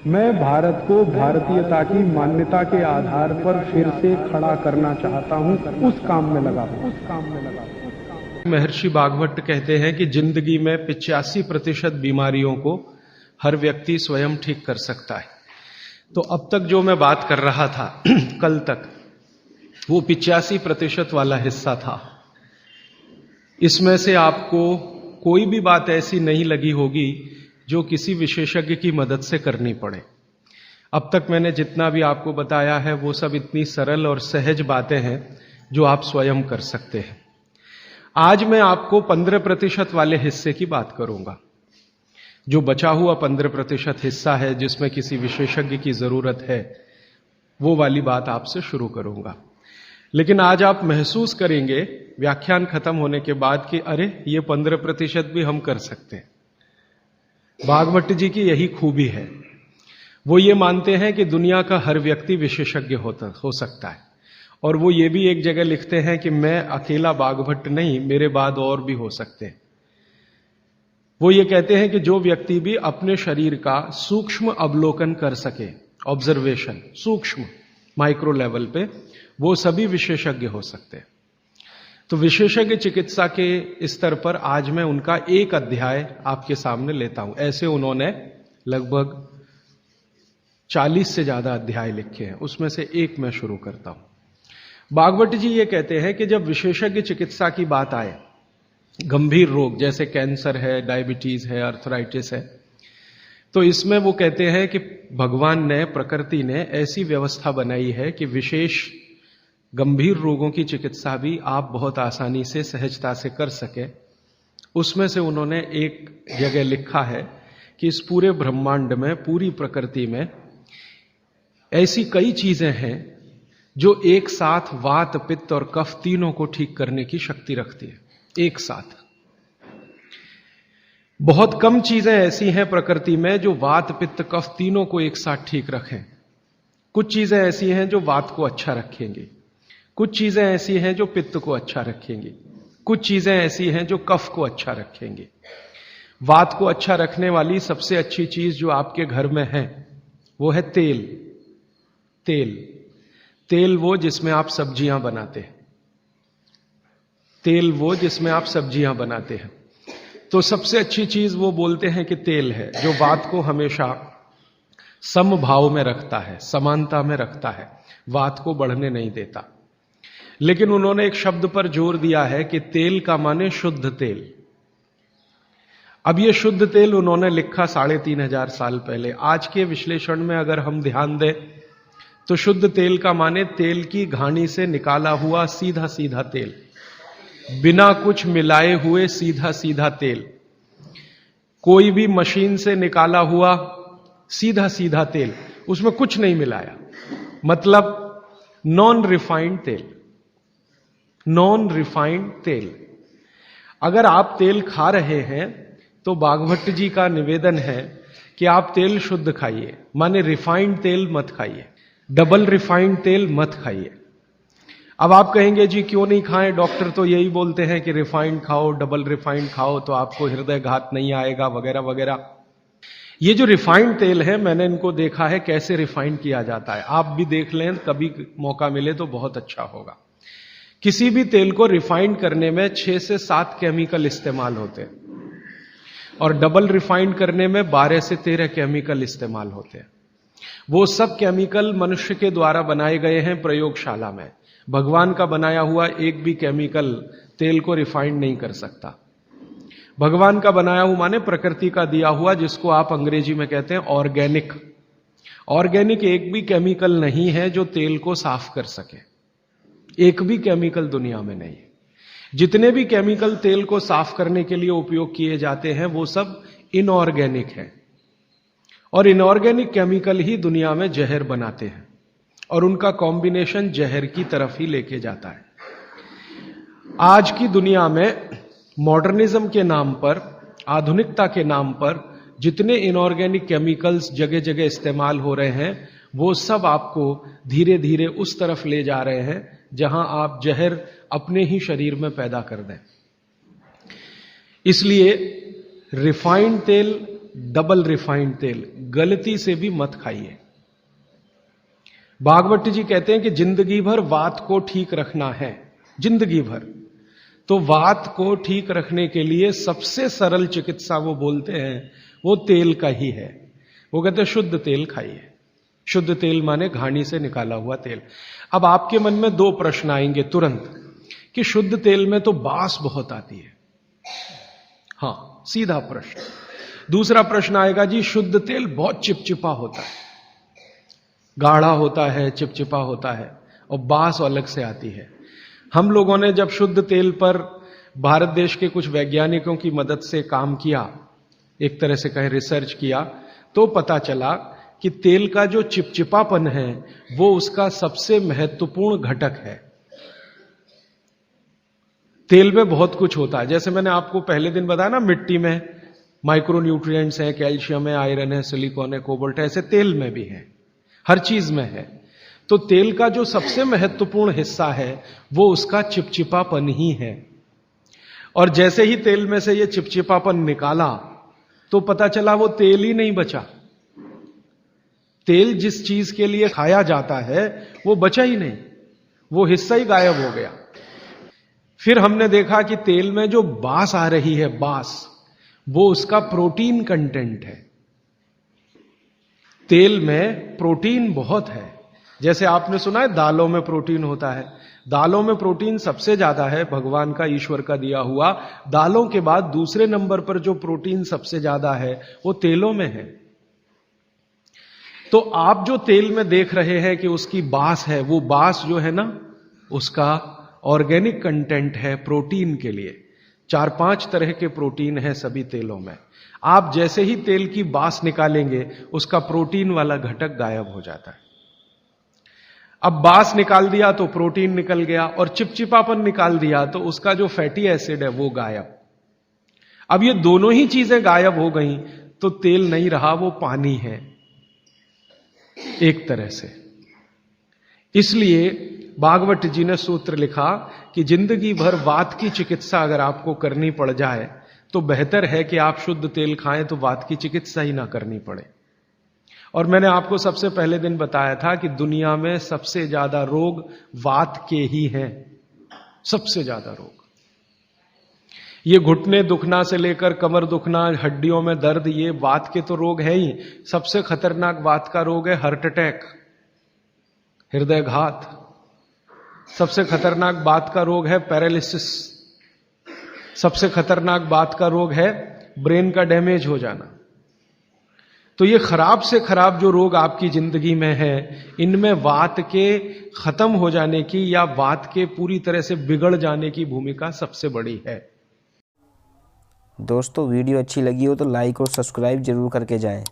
मैं भारत को भारतीयता की मान्यता के आधार पर फिर से खड़ा करना चाहता हूं, उस काम में लगा हूं। महर्षि भागवत कहते हैं कि जिंदगी में 85% बीमारियों को हर व्यक्ति स्वयं ठीक कर सकता है। तो अब तक जो मैं बात कर रहा था कल तक, वो 85% वाला हिस्सा था। इसमें से आपको कोई भी बात ऐसी नहीं लगी होगी जो किसी विशेषज्ञ की मदद से करनी पड़े। अब तक मैंने जितना भी आपको बताया है वो सब इतनी सरल और सहज बातें हैं जो आप स्वयं कर सकते हैं। आज मैं आपको 15% वाले हिस्से की बात करूंगा। जो बचा हुआ 15% हिस्सा है जिसमें किसी विशेषज्ञ की जरूरत है, वो वाली बात आपसे शुरू करूंगा। लेकिन आज आप महसूस करेंगे व्याख्यान खत्म होने के बाद कि अरे ये 15% भी हम कर सकते हैं। भागवत जी की यही खूबी है। वो ये मानते हैं कि दुनिया का हर व्यक्ति विशेषज्ञ हो सकता है। और वो ये भी एक जगह लिखते हैं कि मैं अकेला भागवत नहीं, मेरे बाद और भी हो सकते हैं। वो ये कहते हैं कि जो व्यक्ति भी अपने शरीर का सूक्ष्म अवलोकन कर सके, ऑब्जर्वेशन सूक्ष्म माइक्रो लेवल पे, वो सभी विशेषज्ञ हो सकते हैं। तो विशेषज्ञ चिकित्सा के स्तर पर आज मैं उनका एक अध्याय आपके सामने लेता हूं। ऐसे उन्होंने लगभग 40 से ज्यादा अध्याय लिखे हैं, उसमें से एक मैं शुरू करता हूं। भागवत जी ये कहते हैं कि जब विशेषज्ञ चिकित्सा की बात आए, गंभीर रोग जैसे कैंसर है, डायबिटीज है, अर्थराइटिस है, तो इसमें वो कहते हैं कि भगवान ने, प्रकृति ने ऐसी व्यवस्था बनाई है कि विशेष गंभीर रोगों की चिकित्सा भी आप बहुत आसानी से, सहजता से कर सके। उसमें से उन्होंने एक जगह लिखा है कि इस पूरे ब्रह्मांड में, पूरी प्रकृति में ऐसी कई चीजें हैं जो एक साथ वात, पित्त और कफ तीनों को ठीक करने की शक्ति रखती है, एक साथ। बहुत कम चीजें ऐसी हैं प्रकृति में जो वात, पित्त, कफ तीनों को एक साथ ठीक रखें। कुछ चीजें ऐसी हैं जो वात को अच्छा रखेंगी, कुछ चीजें ऐसी हैं जो पित्त को अच्छा रखेंगी, कुछ चीजें ऐसी हैं जो कफ को अच्छा रखेंगी। वात को अच्छा रखने वाली सबसे अच्छी चीज जो आपके घर में है वो है तेल। तेल तेल वो जिसमें आप सब्जियां बनाते हैं, तेल वो जिसमें आप सब्जियां बनाते हैं। तो सबसे अच्छी चीज वो बोलते हैं कि तेल है, जो वात को हमेशा समभाव में रखता है, समानता में रखता है, वात को बढ़ने नहीं देता। लेकिन उन्होंने एक शब्द पर जोर दिया है कि तेल का माने शुद्ध तेल। अब ये शुद्ध तेल उन्होंने लिखा 3500 साल पहले। आज के विश्लेषण में अगर हम ध्यान दें तो शुद्ध तेल का माने तेल की घानी से निकाला हुआ सीधा सीधा तेल, बिना कुछ मिलाए हुए सीधा सीधा तेल, कोई भी मशीन से निकाला हुआ सीधा सीधा तेल, उसमें कुछ नहीं मिलाया, मतलब नॉन रिफाइंड तेल। नॉन रिफाइंड तेल। अगर आप तेल खा रहे हैं तो भागवत जी का निवेदन है कि आप तेल शुद्ध खाइए, माने रिफाइंड तेल मत खाइए, डबल रिफाइंड तेल मत खाइए। अब आप कहेंगे जी क्यों नहीं खाएं, डॉक्टर तो यही बोलते हैं कि रिफाइंड खाओ, डबल रिफाइंड खाओ तो आपको हृदय घात नहीं आएगा, वगैरह वगैरह। ये जो रिफाइंड तेल है, मैंने इनको देखा है कैसे रिफाइंड किया जाता है। आप भी देख लें, कभी मौका मिले तो बहुत अच्छा होगा। किसी भी तेल को रिफाइंड करने में 6 से 7 केमिकल इस्तेमाल होते हैं और डबल रिफाइंड करने में 12 से 13 केमिकल इस्तेमाल होते हैं। वो सब केमिकल मनुष्य के द्वारा बनाए गए हैं प्रयोगशाला में। भगवान का बनाया हुआ एक भी केमिकल तेल को रिफाइंड नहीं कर सकता। भगवान का बनाया हुआ माने प्रकृति का दिया हुआ, जिसको आप अंग्रेजी में कहते हैं ऑर्गेनिक। ऑर्गेनिक एक भी केमिकल नहीं है जो तेल को साफ कर सके, एक भी केमिकल दुनिया में नहीं है। जितने भी केमिकल तेल को साफ करने के लिए उपयोग किए जाते हैं वो सब इनऑर्गेनिक है, और इनऑर्गेनिक केमिकल ही दुनिया में जहर बनाते हैं और उनका कॉम्बिनेशन जहर की तरफ ही लेके जाता है। आज की दुनिया में मॉडर्निज्म के नाम पर, आधुनिकता के नाम पर जितने इनऑर्गेनिक केमिकल्स जगह जगह इस्तेमाल हो रहे हैं, वो सब आपको धीरे धीरे उस तरफ ले जा रहे हैं जहां आप जहर अपने ही शरीर में पैदा कर दें। इसलिए रिफाइंड तेल डबल रिफाइंड तेल गलती से भी मत खाइए। भागवत जी कहते हैं कि जिंदगी भर वात को ठीक रखना है, जिंदगी भर। तो वात को ठीक रखने के लिए सबसे सरल चिकित्सा वो बोलते हैं वो तेल का ही है। वो कहते हैं शुद्ध तेल खाइए। शुद्ध तेल माने घानी से निकाला हुआ तेल। अब आपके मन में दो प्रश्न आएंगे तुरंत कि शुद्ध तेल में तो बास बहुत आती है। हां, सीधा प्रश्न। दूसरा प्रश्न आएगा जी शुद्ध तेल बहुत चिपचिपा होता है, गाढ़ा होता है, चिपचिपा होता है और बास अलग से आती है। हम लोगों ने जब शुद्ध तेल पर भारत देश के कुछ वैज्ञानिकों की मदद से काम किया, एक तरह से कहें रिसर्च किया, तो पता चला कि तेल का जो चिपचिपापन है वो उसका सबसे महत्वपूर्ण घटक है। तेल में बहुत कुछ होता है, जैसे मैंने आपको पहले दिन बताया ना, मिट्टी में माइक्रो न्यूट्रिएंट्स है, कैल्शियम है, आयरन है, सिलिकॉन है, कोबाल्ट है, ऐसे तेल में भी है, हर चीज में है। तो तेल का जो सबसे महत्वपूर्ण हिस्सा है वो उसका चिपचिपापन ही है। और जैसे ही तेल में से ये चिपचिपापन निकाला तो पता चला वो तेल ही नहीं बचा। तेल जिस चीज के लिए खाया जाता है वो बचा ही नहीं, वो हिस्सा ही गायब हो गया। फिर हमने देखा कि तेल में जो बास आ रही है, बास, वो उसका प्रोटीन कंटेंट है। तेल में प्रोटीन बहुत है। जैसे आपने सुना है दालों में प्रोटीन होता है, दालों में प्रोटीन सबसे ज्यादा है, भगवान का, ईश्वर का दिया हुआ। दालों के बाद दूसरे नंबर पर जो प्रोटीन सबसे ज्यादा है वो तेलों में है। तो आप जो तेल में देख रहे हैं कि उसकी बास है, वो बास जो है ना, उसका ऑर्गेनिक कंटेंट है प्रोटीन के लिए। 4-5 तरह के प्रोटीन है सभी तेलों में। आप जैसे ही तेल की बास निकालेंगे उसका प्रोटीन वाला घटक गायब हो जाता है। अब बास निकाल दिया तो प्रोटीन निकल गया, और चिपचिपापन निकाल दिया तो उसका जो फैटी एसिड है वो गायब। अब ये दोनों ही चीजें गायब हो गई तो तेल नहीं रहा, वो पानी है एक तरह से। इसलिए भागवत जी ने सूत्र लिखा कि जिंदगी भर वात की चिकित्सा अगर आपको करनी पड़ जाए तो बेहतर है कि आप शुद्ध तेल खाएं तो वात की चिकित्सा ही ना करनी पड़े। और मैंने आपको सबसे पहले दिन बताया था कि दुनिया में सबसे ज्यादा रोग वात के ही हैं, सबसे ज्यादा रोग। ये घुटने दुखना से लेकर कमर दुखना, हड्डियों में दर्द, ये वात के तो रोग है ही। सबसे खतरनाक वात का रोग है हार्ट अटैक, हृदयघात। सबसे खतरनाक बात का रोग है पैरालिसिस। सबसे खतरनाक बात का रोग है ब्रेन का डैमेज हो जाना। तो ये खराब से खराब जो रोग आपकी जिंदगी में है, इनमें वात के खत्म हो जाने की या वात के पूरी तरह से बिगड़ जाने की भूमिका सबसे बड़ी है। दोस्तों, वीडियो अच्छी लगी हो तो लाइक और सब्सक्राइब जरूर करके जाएं।